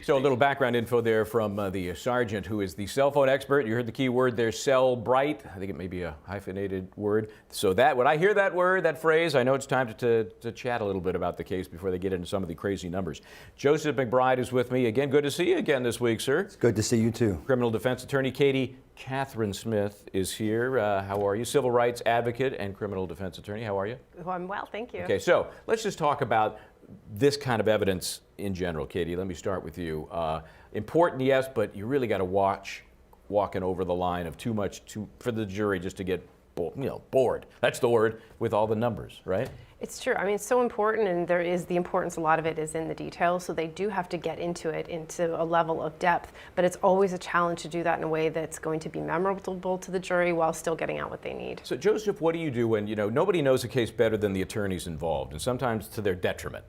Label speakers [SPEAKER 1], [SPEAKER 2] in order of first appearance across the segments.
[SPEAKER 1] So a little background info there from the sergeant, who is the cell phone expert. You heard the key word there, Michel Bryant. I think it may be a hyphenated word. So that when I hear that word, that phrase, I know it's time to chat a little bit about the case before they get into some of the crazy numbers. Joseph McBride is with me again. Good to see you again this week, sir.
[SPEAKER 2] It's good to see you too.
[SPEAKER 1] Criminal defense attorney Katie Catherine Smith is here. How are you? Civil rights advocate and criminal defense attorney. How are you?
[SPEAKER 3] Well, I'm well, thank you.
[SPEAKER 1] Okay, so let's just talk about this kind of evidence in general. Katie, let me start with you. Important, yes, but you really got to watch walking over the line of too much for the jury just to get bored. That's the word, with all the numbers, right?
[SPEAKER 3] It's true. I mean, it's so important, and there is the importance, a lot of it is in the details, so they do have to get into it, into a level of depth, but it's always a challenge to do that in a way that's going to be memorable to the jury while still getting out what they need.
[SPEAKER 1] So, Joseph, what do you do when, nobody knows a case better than the attorneys involved, and sometimes to their detriment,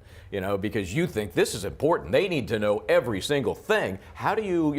[SPEAKER 1] because you think this is important. They need to know every single thing. How do you,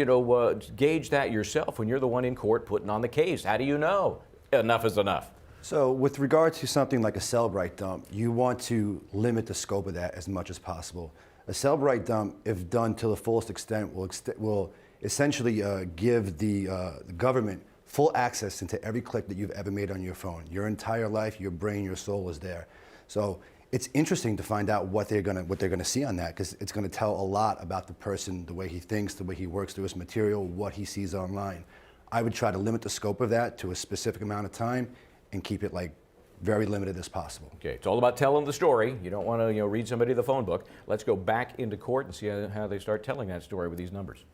[SPEAKER 1] gauge that yourself when you're the one in court putting on the case? How do you know enough is enough?
[SPEAKER 2] So with regard to something like a Cellbrite dump, you want to limit the scope of that as much as possible. A Cellbrite dump, if done to the fullest extent, will essentially give the government full access into every click that you've ever made on your phone. Your entire life, your brain, your soul is there. So it's interesting to find out what they're gonna see on that, because it's gonna tell a lot about the person, the way he thinks, the way he works through his material, what he sees online. I would try to limit the scope of that to a specific amount of time and keep it very limited as possible.
[SPEAKER 1] Okay, it's all about telling the story. You don't want to read somebody the phone book. Let's go back into court and see how they start telling that story with these numbers.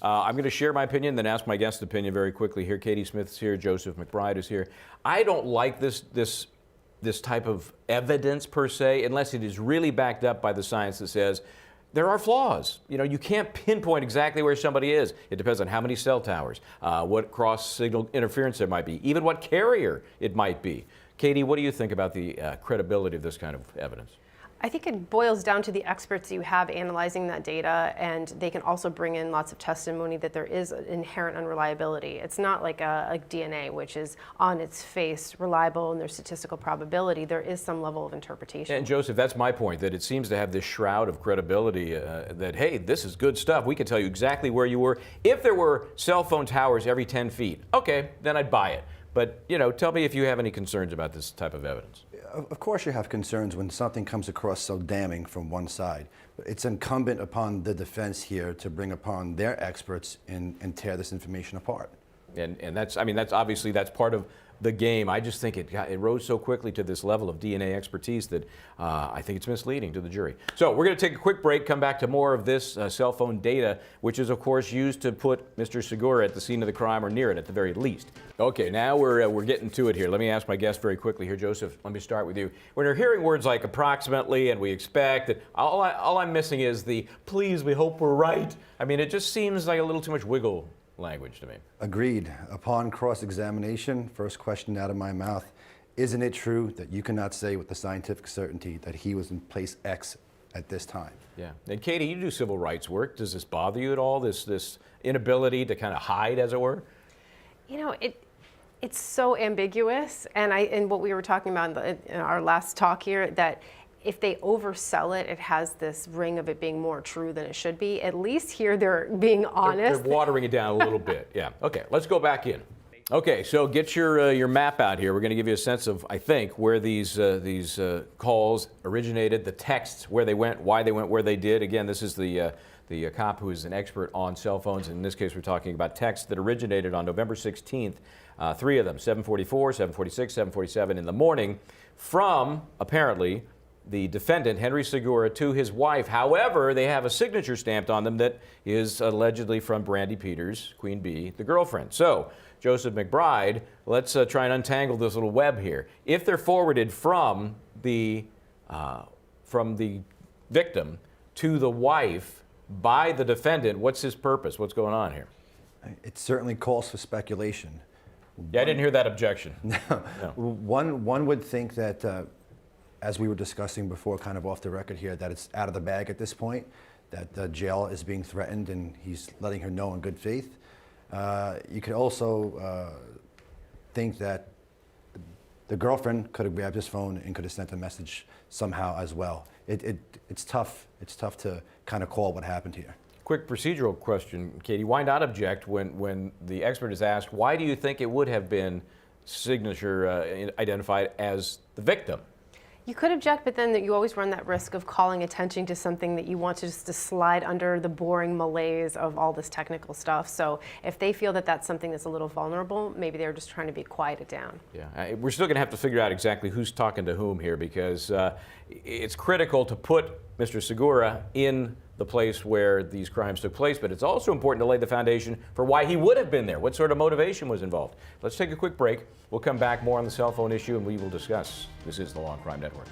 [SPEAKER 1] I'm going to share my opinion, then ask my guest's opinion very quickly here. Katie Smith's here, Joseph McBride is here. I don't like this type of evidence per se, unless it is really backed up by the science that says there are flaws. You can't pinpoint exactly where somebody is. It depends on how many cell towers, what cross-signal interference there might be, even what carrier it might be. Katie, what do you think about the credibility of this kind of evidence?
[SPEAKER 3] I think it boils down to the experts you have analyzing that data, and they can also bring in lots of testimony that there is inherent unreliability. It's not like a DNA, which is on its face reliable and there's statistical probability. There is some level of interpretation.
[SPEAKER 1] And Joseph, that's my point, that it seems to have this shroud of credibility that, hey, this is good stuff. We can tell you exactly where you were. If there were cell phone towers every 10 feet, okay, then I'd buy it. But, tell me if you have any concerns about this type of evidence.
[SPEAKER 2] Of course you have concerns when something comes across so damning from one side. It's incumbent upon the defense here to bring upon their experts and tear this information apart.
[SPEAKER 1] And that's obviously that's part of the game. I just think it rose so quickly to this level of DNA expertise that I think it's misleading to the jury. So we're going to take a quick break, come back to more of this cell phone data, which is of course used to put Mr. Segura at the scene of the crime or near it at the very least. Okay, now we're getting to it here. Let me ask my guest very quickly here. Joseph, let me start with you. When you're hearing words like approximately and we expect, that all I'm missing is the please, we hope we're right. I mean, it just seems like a little too much wiggle language to me.
[SPEAKER 2] Agreed. Upon cross-examination, first question out of my mouth, isn't it true that you cannot say with the scientific certainty that he was in place X at this time?
[SPEAKER 1] Yeah. And Katie, you do civil rights work. Does this bother you at all, this inability to kind of hide, as it were?
[SPEAKER 3] It's so ambiguous, and what we were talking about in our last talk here, that if they oversell it, it has this ring of it being more true than it should be. At least here they're being honest.
[SPEAKER 1] They're watering it down a little bit. Yeah. Okay, let's go back in. Okay, so get your map out here. We're going to give you a sense of, I think, where these calls originated, the texts, where they went, why they went where they did. Again, this is the cop who is an expert on cell phones. In this case, we're talking about texts that originated on November 16th, three of them, 7:44, 7:46, 7:47 in the morning, from, apparently, the defendant, Henry Segura, to his wife. However, they have a signature stamped on them that is allegedly from Brandy Peters, Queen Bee, the girlfriend. So, Joseph McBride, let's try and untangle this little web here. If they're forwarded from the victim to the wife by the defendant, what's his purpose? What's going on here?
[SPEAKER 2] It certainly calls for speculation.
[SPEAKER 1] Yeah, I didn't hear that objection.
[SPEAKER 2] No. One would think that as we were discussing before, kind of off the record here, that it's out of the bag at this point, that jail is being threatened and he's letting her know in good faith. You could also think that the girlfriend could have grabbed his phone and could have sent a message somehow as well. It's tough to kind of call what happened here.
[SPEAKER 1] quick procedural question, Katie. Why not object when the expert is asked, why do you think it would have been signature identified as the victim?
[SPEAKER 3] You could object, but then you always run that risk of calling attention to something that you want to just to slide under the boring malaise of all this technical stuff. So if they feel that that's something that's a little vulnerable, maybe they're just trying to be quieted down.
[SPEAKER 1] Yeah, we're still going to have to figure out exactly who's talking to whom here, because it's critical to put Mr. Segura in the place where these crimes took place, but it's also important to lay the foundation for why he would have been there. What sort of motivation was involved? Let's take a quick break. We'll come back more on the cell phone issue, and we will discuss. This is the Law and Crime Network.